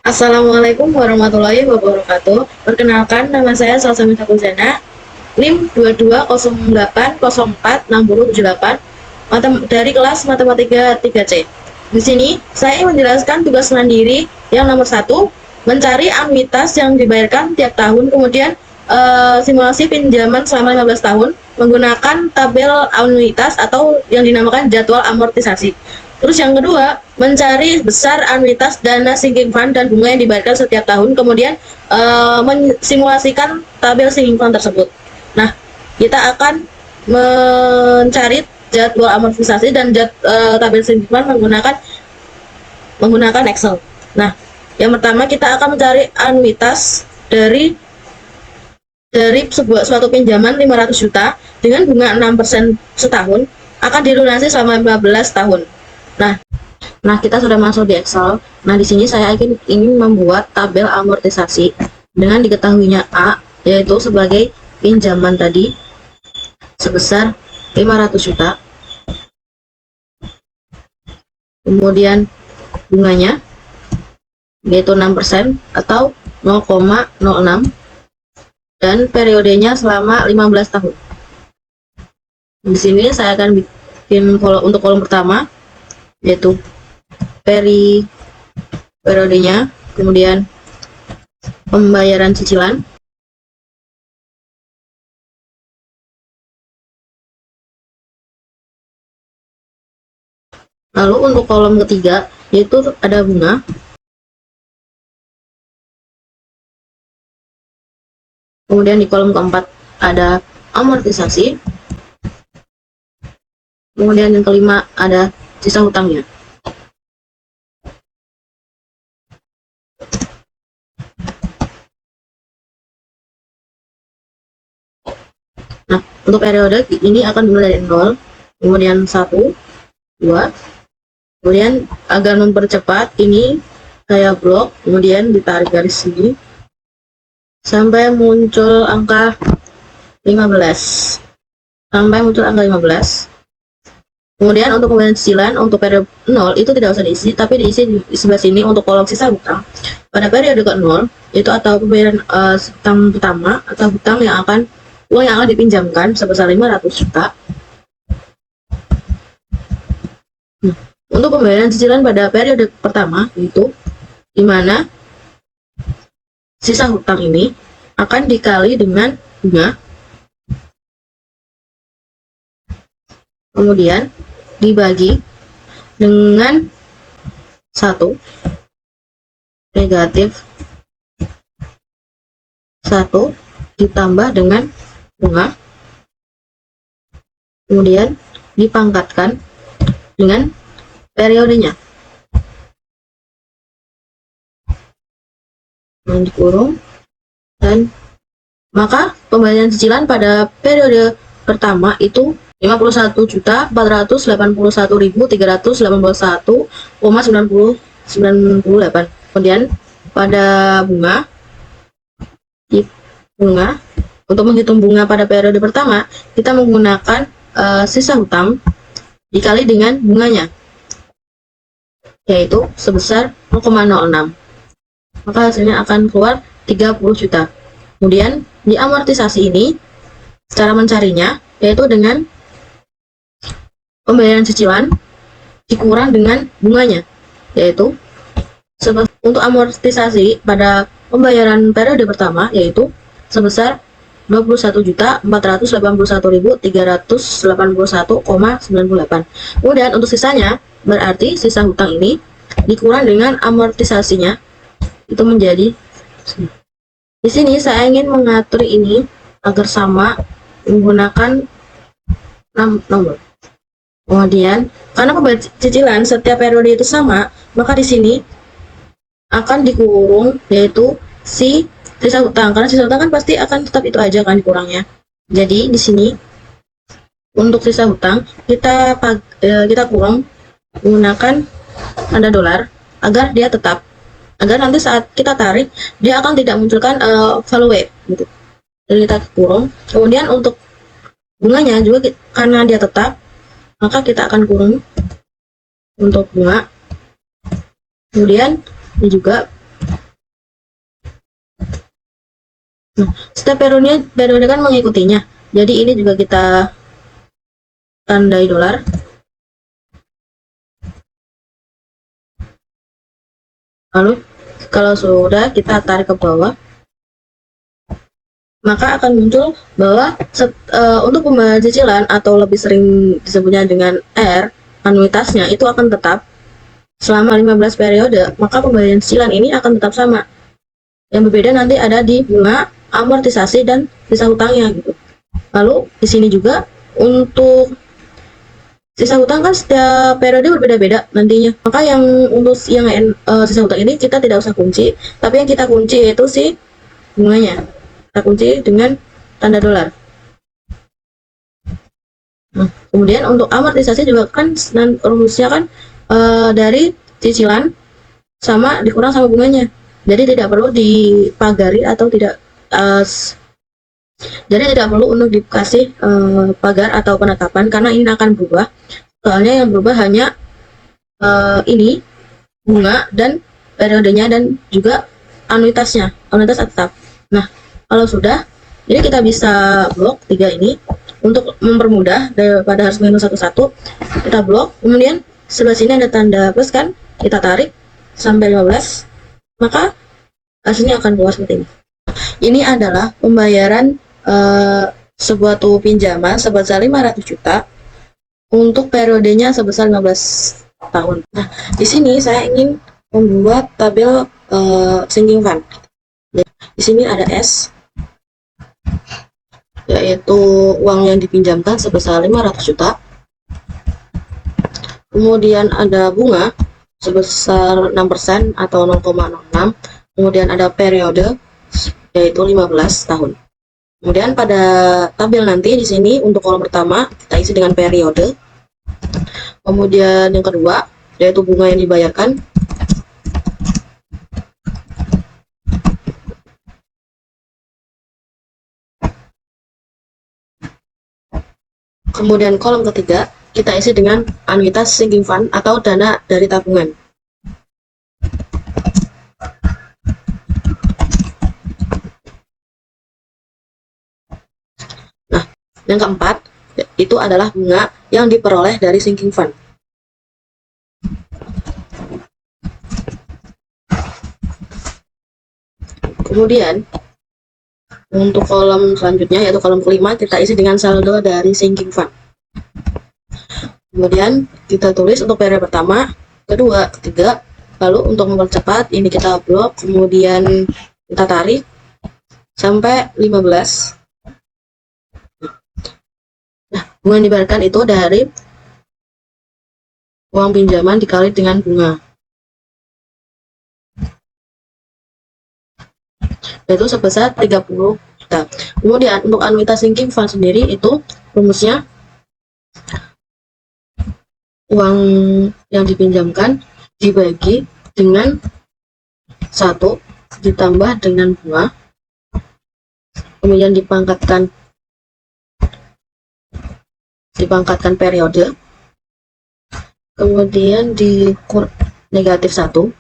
Assalamualaikum warahmatullahi wabarakatuh. Perkenalkan, nama saya Salsabila Kuzana, NIM 2208046078, dari kelas Matematika 3C. Di sini, saya menjelaskan tugas mandiri yang nomor 1, mencari anuitas yang dibayarkan tiap tahun, kemudian simulasi pinjaman selama 15 tahun menggunakan tabel anuitas atau yang dinamakan jadwal amortisasi. Terus yang kedua, mencari besar anuitas dana sinking fund dan bunga yang dibayarkan setiap tahun, kemudian mensimulasikan tabel sinking fund tersebut. Nah, kita akan mencari jadwal amortisasi dan tabel sinking fund menggunakan Excel. Nah, yang pertama kita akan mencari anuitas dari suatu pinjaman 500 juta dengan bunga 6% setahun akan dilunasi selama 15 tahun. Nah, kita sudah masuk di Excel. Nah, di sini saya ingin membuat tabel amortisasi dengan diketahuinya A, yaitu sebagai pinjaman tadi sebesar 500 juta. Kemudian bunganya yaitu 6% atau 0,06 dan periodenya selama 15 tahun. Di sini saya akan bikin untuk kolom pertama yaitu periodenya, kemudian pembayaran cicilan, lalu untuk kolom ketiga yaitu ada bunga, kemudian di kolom keempat ada amortisasi, kemudian yang kelima ada sisa hutangnya. Nah, untuk periode ini akan dimulai dari 0, kemudian 1, 2, kemudian agar mempercepat ini saya blok, kemudian ditarik garis sini sampai muncul angka 15. Kemudian untuk pembayaran cicilan untuk periode 0 itu tidak usah diisi, tapi diisi di sebelah sini untuk kolom sisa hutang. Pada periode ke-0 itu atau pembayaran hutang pertama atau hutang yang akan uang yang akan dipinjamkan sebesar 500 juta. Untuk pembayaran cicilan pada periode pertama itu dimana sisa hutang ini akan dikali dengan bunga, kemudian dibagi dengan 1 negatif 1 ditambah dengan bunga, kemudian dipangkatkan dengan periodenya, yang dikurung, dan maka pembayaran cicilan pada periode pertama itu 51.481.381,98. Kemudian pada bunga untuk menghitung bunga pada periode pertama, kita menggunakan sisa hutang dikali dengan bunganya, yaitu sebesar 0,06. Maka hasilnya akan keluar 30 juta. Kemudian di amortisasi ini, cara mencarinya yaitu dengan pembayaran cicilan dikurang dengan bunganya, yaitu untuk amortisasi pada pembayaran periode pertama yaitu sebesar 21.481.381,98. Kemudian untuk sisanya berarti sisa hutang ini dikurang dengan amortisasinya itu menjadi, di sini saya ingin mengatur ini agar sama menggunakan nomor. Kemudian karena pembayaran cicilan setiap periode itu sama, maka di sini akan dikurung yaitu sisa hutang, karena sisa hutang kan pasti akan tetap itu aja kan dikurangnya. Jadi di sini untuk sisa hutang kita kurang menggunakan tanda dolar agar dia tetap, agar nanti saat kita tarik dia akan tidak munculkan value gitu. Jadi kita kurung. Kemudian untuk bunganya juga karena dia tetap, maka kita akan kurung untuk bunga. Kemudian ini juga Nah, setiap periode kan mengikutinya. Jadi ini juga kita tandai dolar. Lalu kalau sudah kita tarik ke bawah, maka akan muncul bahwa untuk pembayaran cicilan atau lebih sering disebutnya dengan R, anuitasnya itu akan tetap selama 15 periode, maka pembayaran cicilan ini akan tetap sama. Yang berbeda nanti ada di bunga, amortisasi, dan sisa hutangnya gitu. Lalu di sini juga untuk sisa hutang kan setiap periode berbeda-beda nantinya. Maka yang untuk yang sisa hutang ini kita tidak usah kunci, tapi yang kita kunci itu si bunganya. Kita kunci dengan tanda dolar. Nah, kemudian untuk amortisasi juga kan rumusnya kan dari cicilan sama dikurang sama bunganya. Jadi tidak perlu dipagari atau tidak jadi tidak perlu untuk dikasih pagar atau penetapan karena ini akan berubah. Soalnya yang berubah hanya ini bunga dan periodenya dan juga anuitasnya. Anuitas tetap. Nah, kalau sudah, jadi kita bisa blok 3 ini untuk mempermudah daripada harus minus satu-satu. Kita blok, kemudian sebelah sini ada tanda plus kan, kita tarik sampai 15, maka hasilnya akan keluar seperti ini. Ini adalah pembayaran sebuah pinjaman sebesar 500 juta untuk periodenya sebesar 15 tahun. Nah, di sini saya ingin membuat tabel sinking fund. Di sini ada S, yaitu uang yang dipinjamkan sebesar 500 juta. Kemudian ada bunga sebesar 6% atau 0,06. Kemudian ada periode yaitu 15 tahun. Kemudian pada tabel nanti di sini untuk kolom pertama kita isi dengan periode. Kemudian yang kedua yaitu bunga yang dibayarkan. Kemudian kolom ketiga kita isi dengan anuitas sinking fund atau dana dari tabungan. Nah, yang keempat itu adalah bunga yang diperoleh dari sinking fund. Kemudian untuk kolom selanjutnya yaitu kolom kelima kita isi dengan saldo dari sinking fund. Kemudian kita tulis untuk periode pertama, kedua, ketiga. Lalu untuk mempercepat ini kita blok, kemudian kita tarik sampai 15. Nah, bunga yang dibayarkan itu dari uang pinjaman dikali dengan bunga, yaitu sebesar 30 juta. Kemudian untuk anuitas sinking fund sendiri itu rumusnya uang yang dipinjamkan dibagi dengan 1 ditambah dengan bunga, kemudian dipangkatkan periode, kemudian negatif 1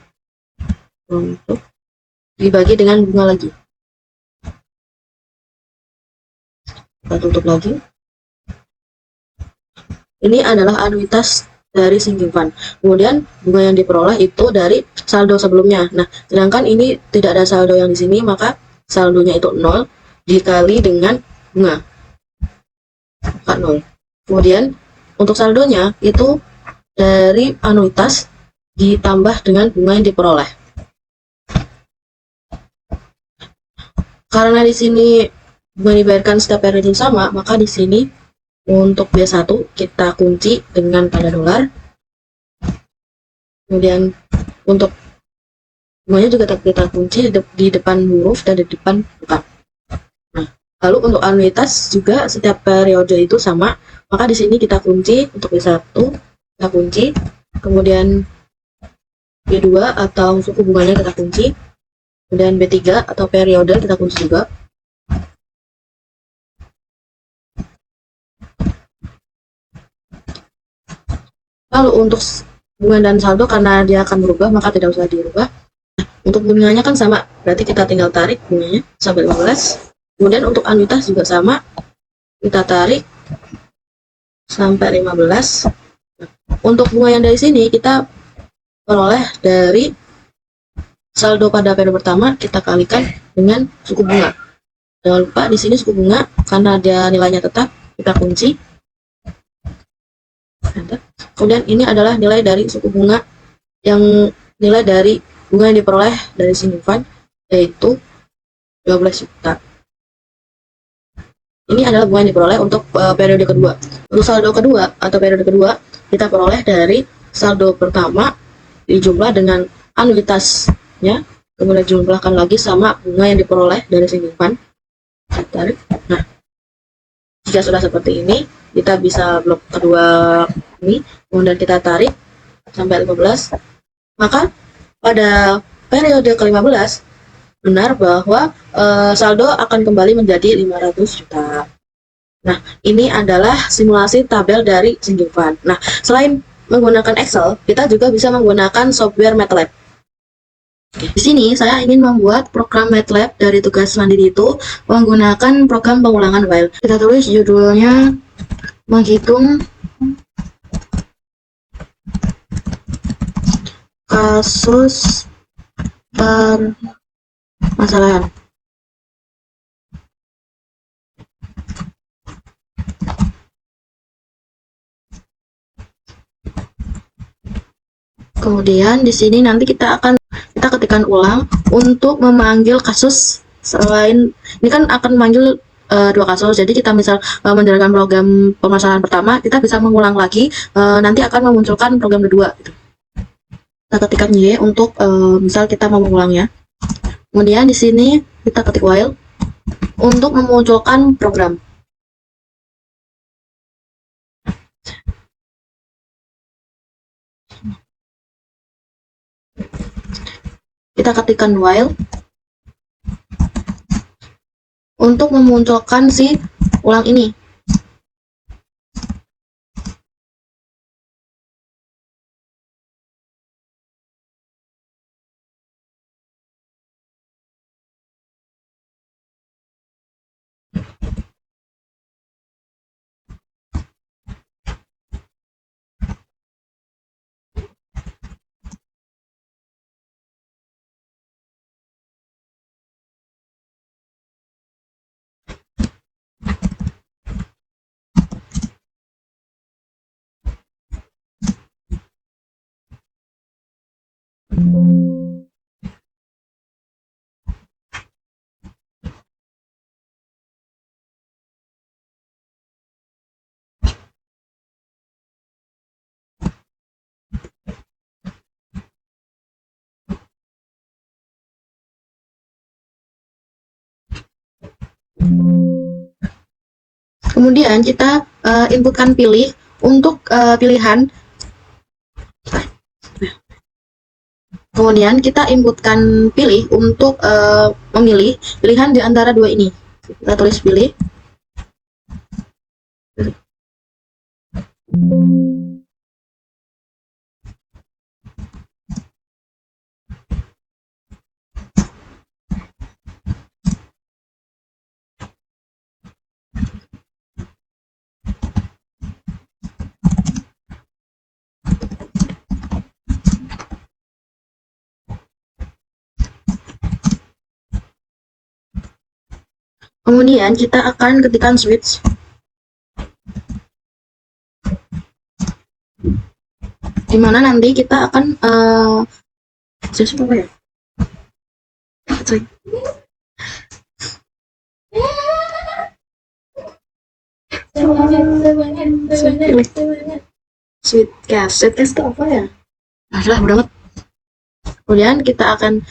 untuk dibagi dengan bunga lagi. Kita tutup lagi. Ini adalah anuitas dari sinking fund. Kemudian bunga yang diperoleh itu dari saldo sebelumnya. Nah, sedangkan ini tidak ada saldo yang di sini, maka saldonya itu 0 dikali dengan bunga, maka 0. Kemudian untuk saldonya itu dari anuitas ditambah dengan bunga yang diperoleh. Karena di sini bunga dibayarkan setiap periode sama, maka di sini untuk B1 kita kunci dengan tanda dolar. Kemudian untuk bunganya juga kita kunci di depan huruf dan di depan bukan. Nah, lalu untuk anuitas juga setiap periode itu sama, maka di sini kita kunci untuk B1 kita kunci, kemudian B2 atau suku bunganya kita kunci, kemudian B3 atau periode kita kunci juga. Lalu untuk bunga dan saldo karena dia akan berubah maka tidak usah dirubah. Untuk bunganya kan sama, berarti kita tinggal tarik bunganya sampai 15. Kemudian untuk anuitas juga sama, kita tarik sampai 15. Untuk bunga yang dari sini kita peroleh dari saldo pada periode pertama, kita kalikan dengan suku bunga. Jangan lupa di sini suku bunga karena dia nilainya tetap, kita kunci. Kemudian ini adalah nilai dari suku bunga yang nilai dari bunga yang diperoleh dari simpan, yaitu 12 juta. Ini adalah bunga yang diperoleh untuk periode kedua. Untuk saldo kedua atau periode kedua, kita peroleh dari saldo pertama dijumlah dengan anuitasnya, kemudian jumlahkan lagi sama bunga yang diperoleh dari simpan. Tarik. Nah, jika sudah seperti ini, kita bisa blok kedua ini, kemudian kita tarik sampai 15. Maka pada periode ke-15 benar bahwa saldo akan kembali menjadi 500 juta. Nah, ini adalah simulasi tabel dari sinking fund. Nah, selain menggunakan Excel, kita juga bisa menggunakan software MATLAB. Di sini saya ingin membuat program MATLAB dari tugas mandiri itu menggunakan program pengulangan while. Kita tulis judulnya menghitung kasus permasalahan. Kemudian di sini nanti kita ketikkan ulang untuk memanggil kasus selain ini kan akan memanggil dua kasus. Jadi kita misal menjalankan program permasalahan pertama, kita bisa mengulang lagi, nanti akan memunculkan program kedua. Kita ketikkan Y untuk misal kita mau mengulangnya. Kemudian di sini kita ketik while untuk memunculkan program. Kita ketikkan while untuk memunculkan si ulang ini. Kemudian kita inputkan pilih untuk pilihan. Kemudian kita inputkan pilih untuk memilih pilihan di antara dua ini. Kita tulis pilih. Kemudian kita akan ketikkan switch. Dimana nanti kita akan apa ya? Sweetcast itu apa ya? Nah, sudah banget. Kemudian kita akan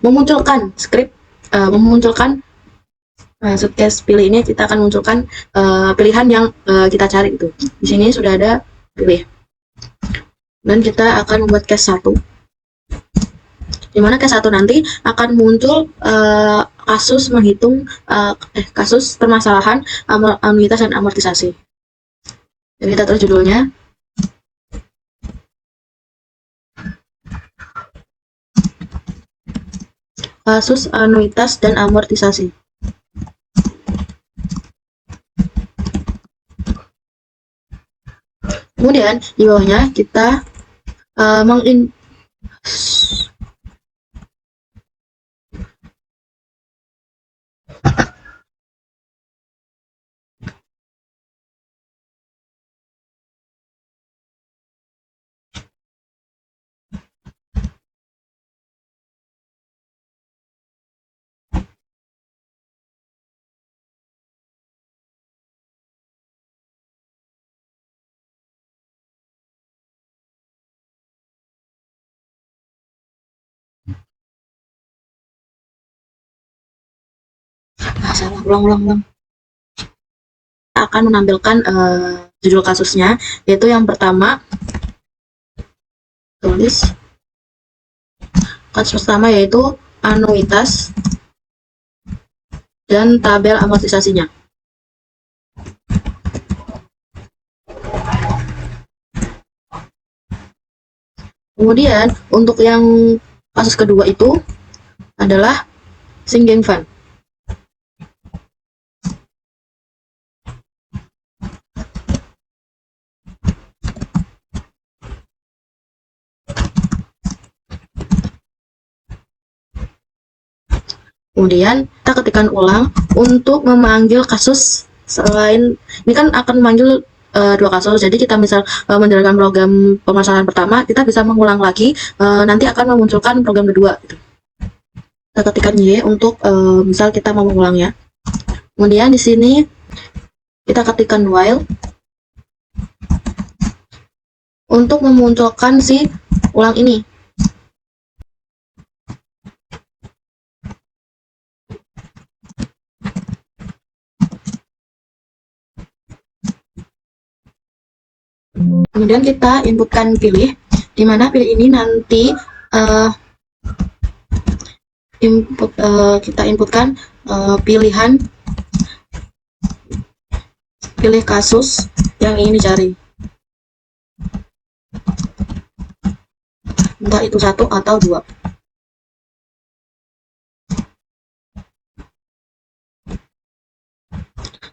memunculkan script, memunculkan Sweetcast pilih ini, kita akan munculkan pilihan yang kita cari itu. Di sini sudah ada pilih. Dan kita akan membuat case 1. Dimana case 1 nanti akan muncul kasus menghitung kasus permasalahan anuitas dan amortisasi. Jadi kita tulis judulnya kasus anuitas dan amortisasi. Kemudian di bawahnya kita mengin salah, ulang. Akan menampilkan judul kasusnya, yaitu yang pertama, tulis kasus pertama yaitu anuitas dan tabel amortisasinya. Kemudian untuk yang kasus kedua itu adalah sinking fund. Kemudian kita ketikkan ulang untuk memanggil kasus selain ini kan akan memanggil dua kasus. Jadi kita misal menjalankan program pemasaran pertama, kita bisa mengulang lagi, nanti akan memunculkan program kedua. Gitu. Kita ketikkan Y untuk misal kita mau mengulangnya. Kemudian di sini kita ketikkan while untuk memunculkan si ulang ini. Kemudian kita inputkan pilih, di mana pilih ini nanti kita inputkan pilih kasus yang ingin dicari, entah itu 1 atau 2.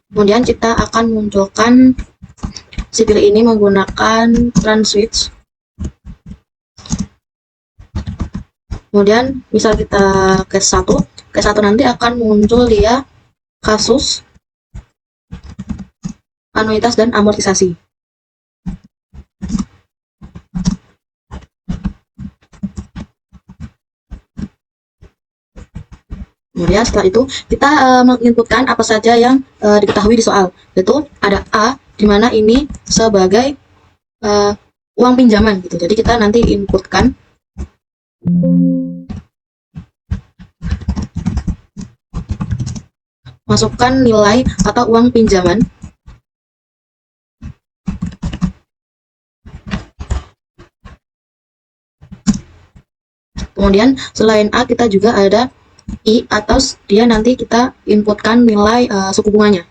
Kemudian kita akan munculkan si pilih ini menggunakan run switch. Kemudian misal kita case 1 nanti akan muncul dia kasus anuitas dan amortisasi. Kemudian setelah itu kita menginputkan apa saja yang diketahui di soal, yaitu ada A, di mana ini sebagai uang pinjaman gitu. Jadi kita nanti inputkan masukkan nilai atau uang pinjaman. Kemudian selain A kita juga ada I, atau dia nanti kita inputkan nilai suku bunganya.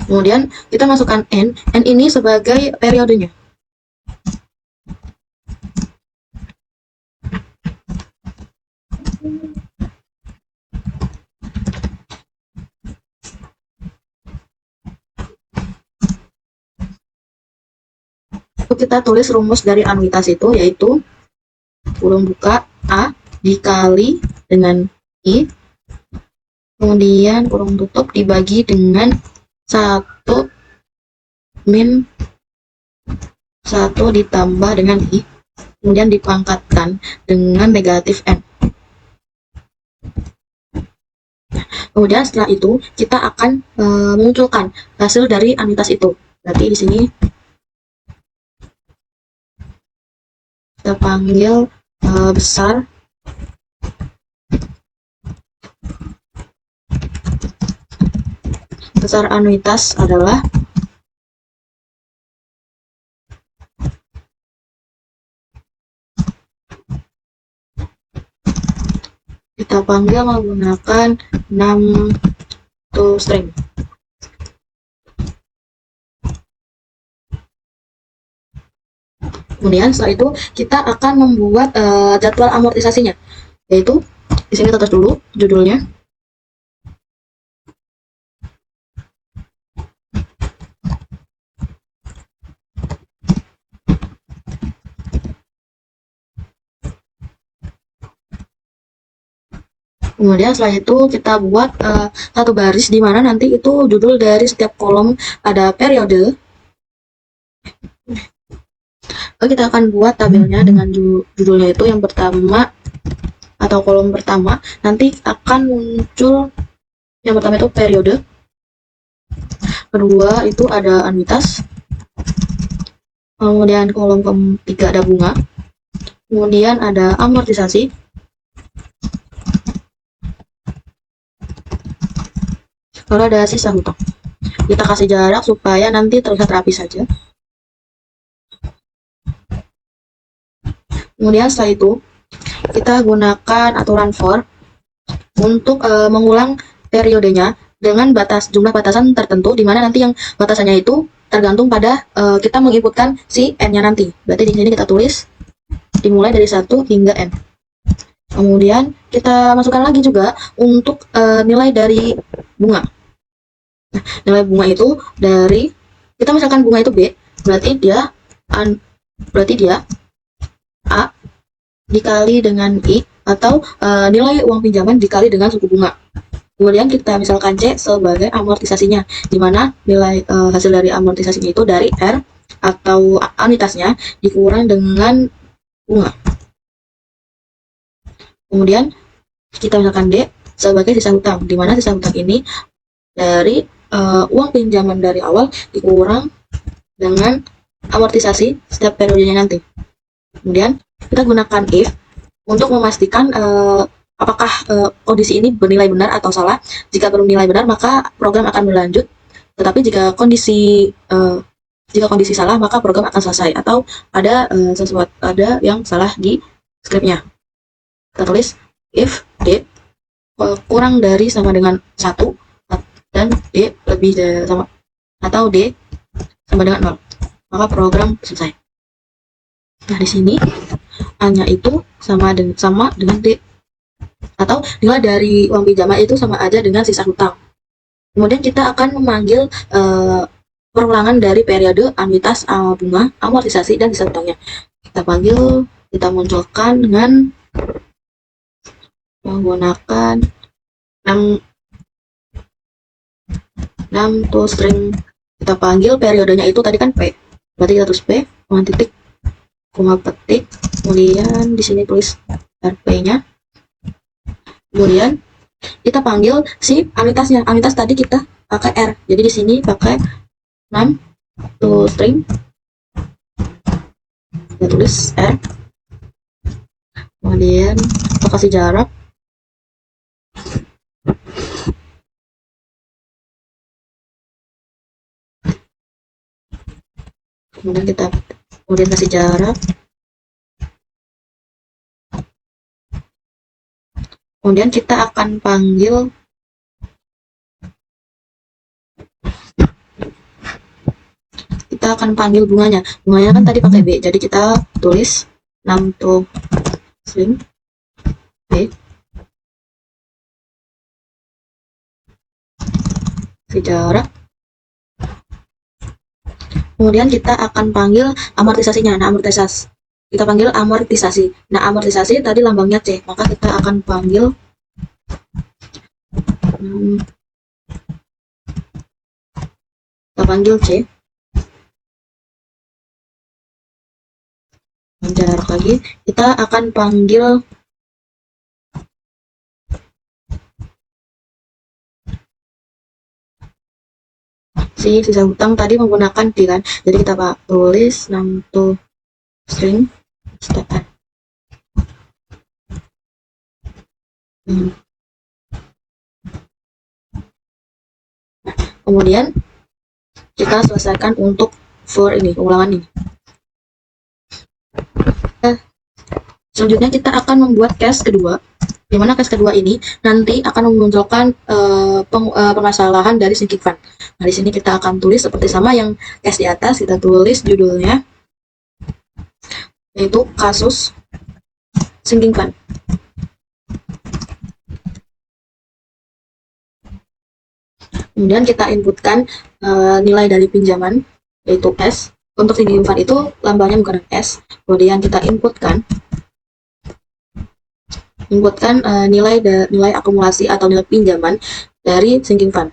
Kemudian kita masukkan N ini sebagai periodenya. Kita tulis rumus dari anuitas itu, yaitu kurung buka A dikali dengan I, kemudian kurung tutup dibagi dengan 1 min 1 ditambah dengan I, kemudian dipangkatkan dengan negatif N. Kemudian setelah itu kita akan mengunculkan hasil dari anuitas itu. Berarti di sini kita panggil besar anuitas adalah kita panggil menggunakan num to string. Kemudian setelah itu kita akan membuat jadwal amortisasinya, yaitu di sini kita tulis dulu judulnya. Kemudian setelah itu kita buat satu baris di mana nanti itu judul dari setiap kolom ada periode. Lalu kita akan buat tabelnya dengan judulnya itu yang pertama atau kolom pertama nanti akan muncul yang pertama itu periode, kedua itu ada anuitas, kemudian kolom ketiga ada bunga, kemudian ada amortisasi, lalu ada sisa hutang. Kita kasih jarak supaya nanti terlihat rapi saja. Kemudian setelah itu kita gunakan aturan for untuk mengulang periodenya dengan jumlah batasan tertentu, di mana nanti yang batasannya itu tergantung pada kita menginputkan si n-nya nanti. Berarti di sini kita tulis dimulai dari 1 hingga n. Kemudian kita masukkan lagi juga untuk nilai dari bunga. Nah, nilai bunga itu dari, kita misalkan bunga itu B, berarti dia A dikali dengan I, atau nilai uang pinjaman dikali dengan suku bunga. Kemudian kita misalkan C sebagai amortisasinya, di mana nilai hasil dari amortisasinya itu dari R atau anuitasnya dikurang dengan bunga. Kemudian kita misalkan D sebagai sisa hutang, di mana sisa hutang ini dari uang pinjaman dari awal dikurang dengan amortisasi setiap periodenya nanti. Kemudian kita gunakan if untuk memastikan apakah kondisi ini bernilai benar atau salah. Jika bernilai benar maka program akan berlanjut, tetapi jika kondisi salah maka program akan selesai, atau ada yang salah di scriptnya. Kita tulis if D kurang dari sama dengan 1 dan D lebih dari sama atau D sama dengan 0, maka program selesai. Nah, di sini A-nya itu sama dengan D, atau nilai dari uang pinjaman itu sama aja dengan sisa hutang. Kemudian kita akan memanggil perulangan dari periode anuitas, bunga, amortisasi, dan sisa hutangnya. Kita panggil, kita munculkan dengan menggunakan 6 toString. Kita panggil periodenya itu tadi kan P, berarti kita tulis P, titik, koma petik, kemudian di sini tulis RP-nya. Kemudian kita panggil si anuitasnya. Anuitas tadi kita pakai R, jadi di sini pakai 6 toString. Kita tulis R. Kemudian kita kasih jarak. Kemudian kasih jarak. Kemudian kita akan panggil bunganya. Bunganya kan tadi pakai B, jadi kita tulis 6 toString B. Kasih jarak. Kemudian kita akan panggil amortisasinya. Nah, kita panggil amortisasi. Nah, amortisasi tadi lambangnya C, maka kita akan panggil C. Jarak lagi, kita akan panggil si sisa hutang tadi menggunakan D kan, jadi kita tulis 6 toString step N. Kemudian kita selesaikan untuk for ini, ulangan ini. Selanjutnya kita akan membuat case kedua, di mana case kedua ini nanti akan memunculkan permasalahan dari sinking fund. Nah, di sini kita akan tulis seperti sama yang case di atas, kita tulis judulnya. yaitu kasus sinking fund. Kemudian kita inputkan nilai dari pinjaman, yaitu S. Untuk sinking fund itu lambangnya menggunakan S. Kemudian kita inputkan nilai akumulasi atau nilai pinjaman dari sinking fund.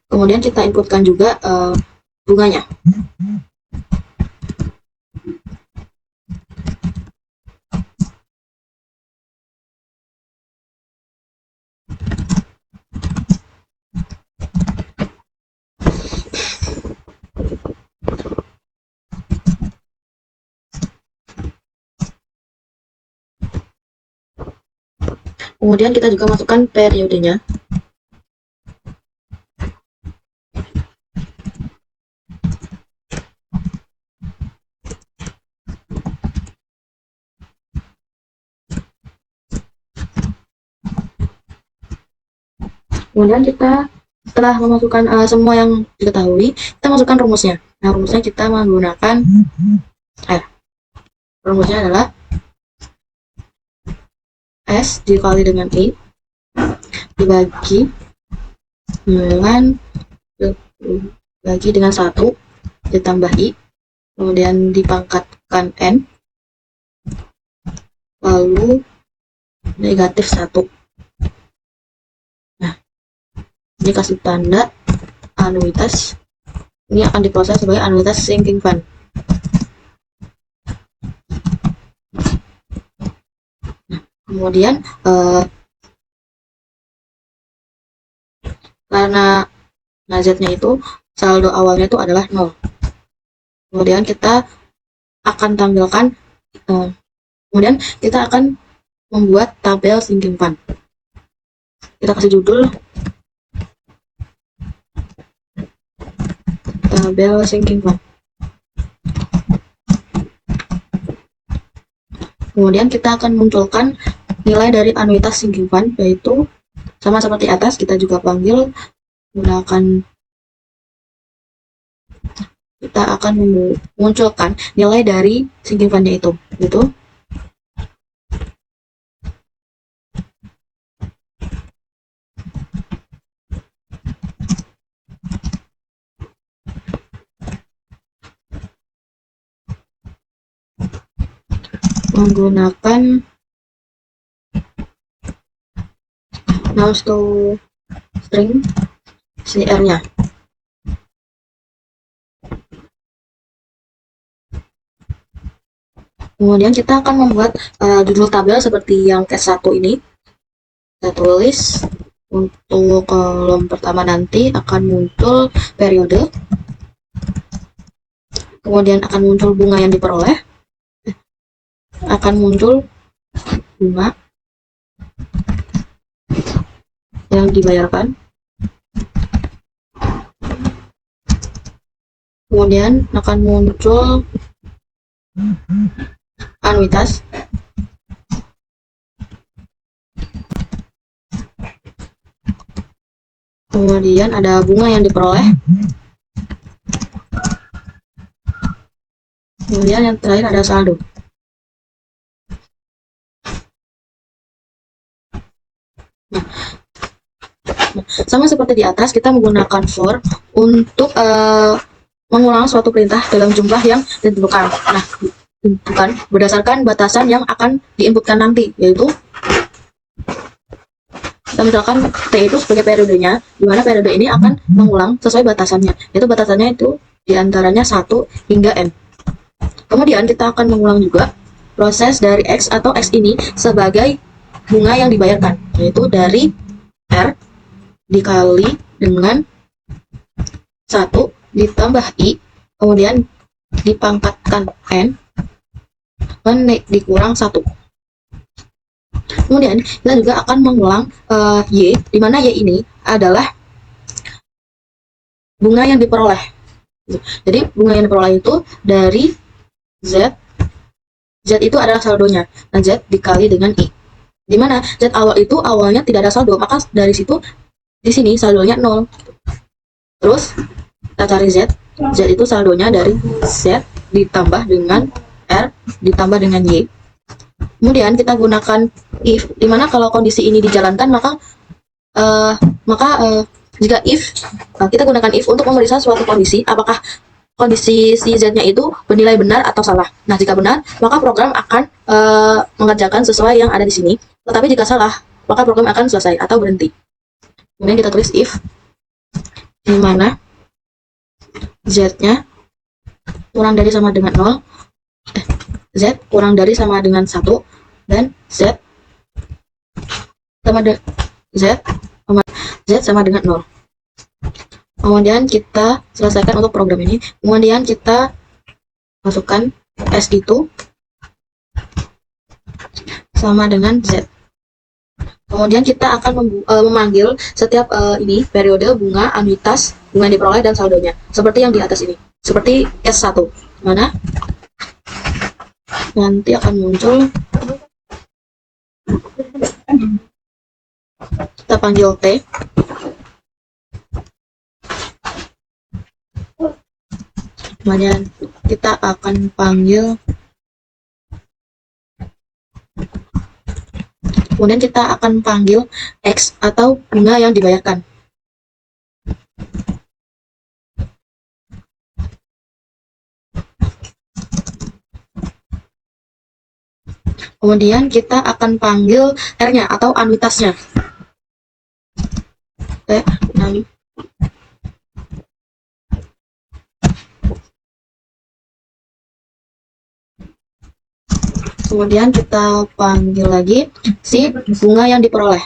Kemudian kita inputkan juga bunganya. Kemudian kita juga masukkan periodenya. Kemudian kita setelah memasukkan semua yang diketahui, kita masukkan rumusnya. Nah, rumusnya kita menggunakan rumusnya adalah S dikali dengan I dibagi dengan 1 ditambah I, kemudian dipangkatkan N, lalu negatif 1. Nah, ini kasih tanda anuitas. Ini akan diproses sebagai anuitas sinking fund. Kemudian karena Z-nya itu saldo awalnya itu adalah 0. Kemudian kita akan tampilkan kemudian kita akan membuat tabel sinking fund. Kita kasih judul tabel sinking fund. Kemudian kita akan munculkan nilai dari anuitas sinking fund, yaitu sama seperti atas, kita juga panggil menggunakan, kita akan memunculkan nilai dari sinking fund-nya itu, yaitu menggunakan mouse to string CR-nya. Kemudian kita akan membuat judul tabel seperti yang case 1 ini. Kita tulis untuk kolom pertama nanti akan muncul periode, kemudian akan muncul bunga yang diperoleh, akan muncul bunga yang dibayarkan, kemudian akan muncul anuitas, kemudian ada bunga yang diperoleh, kemudian yang terakhir ada saldo. Sama seperti di atas, kita menggunakan for untuk mengulang suatu perintah dalam jumlah yang ditentukan. Nah, ditentukan berdasarkan batasan yang akan diinputkan nanti, yaitu kita misalkan T itu sebagai periodenya, di mana periode ini akan mengulang sesuai batasannya, yaitu batasannya itu diantaranya 1 hingga N. Kemudian kita akan mengulang juga proses dari X atau X ini sebagai bunga yang dibayarkan, yaitu dari R dikali dengan 1 ditambah I, kemudian dipangkatkan N, dan dikurang 1. Kemudian kita juga akan mengulang Y, di mana Y ini adalah bunga yang diperoleh. Jadi bunga yang diperoleh itu dari Z. Z itu adalah saldonya, dan Z dikali dengan I. Di mana Z awal itu awalnya tidak ada saldo, maka dari situ di sini saldonya 0. Terus kita cari Z. Z itu saldonya dari Z ditambah dengan R ditambah dengan Y. Kemudian kita gunakan if, dimana kalau kondisi ini dijalankan maka jika if kita gunakan if untuk memeriksa suatu kondisi apakah kondisi si Z-nya itu bernilai benar atau salah. Nah, jika benar, maka program akan mengerjakan sesuai yang ada di sini. Tetapi jika salah, maka program akan selesai atau berhenti. Kemudian kita tulis if, di mana Z-nya kurang dari sama dengan 0, Z kurang dari sama dengan 1, dan Z sama dengan 0. Kemudian kita selesaikan untuk program ini. Kemudian kita masukkan S itu sama dengan Z. Kemudian kita akan memanggil setiap ini periode bunga, anuitas, bunga yang diperoleh dan saldonya. Seperti yang di atas ini. Seperti S1. Mana nanti akan muncul, kita panggil T. Kemudian kita akan panggil, X atau bunga yang dibayarkan. Kemudian kita akan panggil R-nya atau anuitasnya. T6. Kemudian kita panggil lagi si bunga yang diperoleh.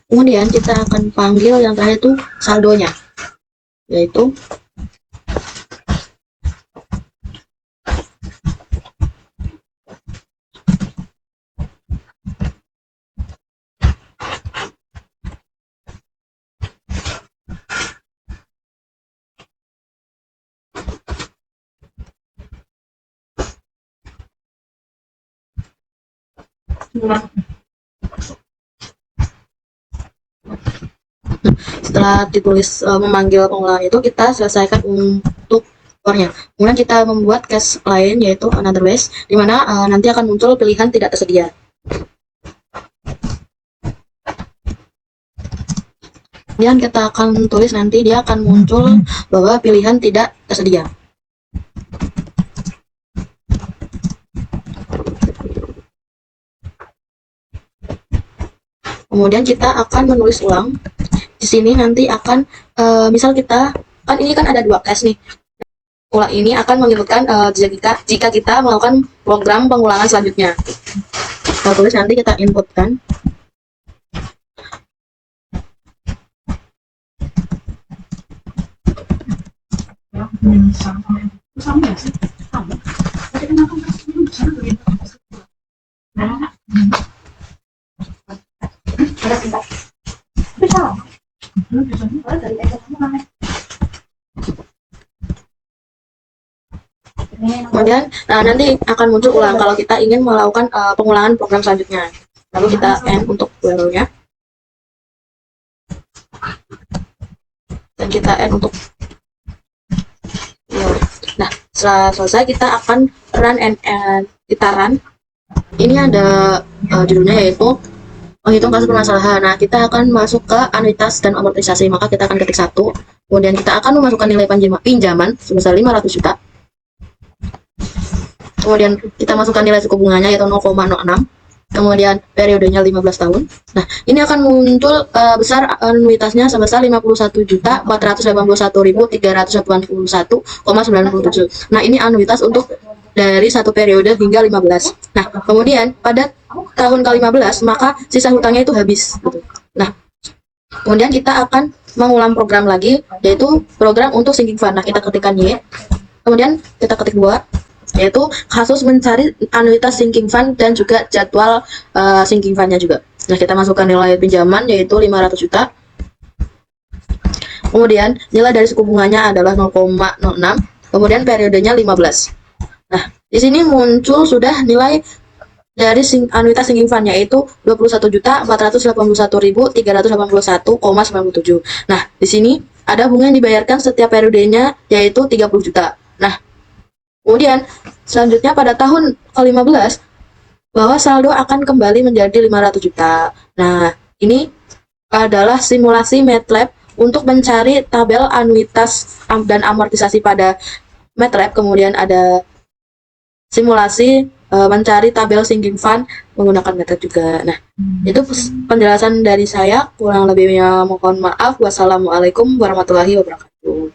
Kemudian kita akan panggil yang terakhir itu saldonya, yaitu setelah ditulis memanggil pengulangan itu, kita selesaikan untuk core-nya. Kemudian kita membuat case lain, yaitu another ways, di mana nanti akan muncul pilihan tidak tersedia. Kemudian kita akan tulis nanti dia akan muncul bahwa pilihan tidak tersedia. Kemudian kita akan menulis ulang. Di sini nanti akan misal kita kan ini kan ada dua case nih. Ulang ini akan menyebutkan jika kita melakukan program pengulangan selanjutnya. Kita tulis nanti kita inputkan. Kemudian nanti akan muncul ulang kalau kita ingin melakukan pengulangan program selanjutnya. Lalu kita end untuk URL-nya. Dan kita end untuk nah, setelah selesai kita akan run kita run. Ini ada judulnya yaitu menghitung kasus permasalahan. Nah, kita akan masuk ke anuitas dan amortisasi, maka kita akan ketik 1. Kemudian kita akan memasukkan nilai pinjaman sebesar 500 juta. Kemudian kita masukkan nilai suku bunganya yaitu 0,06. Kemudian periodenya 15 tahun. Nah, ini akan muncul besar anuitasnya sebesar 51.481.381,97. Nah, ini anuitas untuk dari satu periode hingga 15. Nah, kemudian pada tahun ke-15 maka sisa hutangnya itu habis gitu. Nah, kemudian kita akan mengulang program lagi, yaitu program untuk sinking fund. Nah, kita ketikkan Y. Kemudian kita ketik 2, yaitu kasus mencari anuitas sinking fund dan juga jadwal sinking fundnya juga. Nah, kita masukkan nilai pinjaman yaitu 500 juta. Kemudian nilai dari suku bunganya adalah 0,06. Kemudian periodenya 15. Nah, di sini muncul sudah nilai dari anuitas sinking fund yaitu 21.481.381,97. Nah, di sini ada bunga yang dibayarkan setiap periodenya yaitu 30 juta. Nah, kemudian selanjutnya pada tahun ke-15 bahwa saldo akan kembali menjadi 500 juta. Nah, ini adalah simulasi MATLAB untuk mencari tabel anuitas dan amortisasi pada MATLAB. Kemudian ada simulasi mencari tabel sinking fund menggunakan MATLAB juga. Nah, itu penjelasan dari saya. Kurang lebihnya mohon maaf. Wassalamualaikum warahmatullahi wabarakatuh.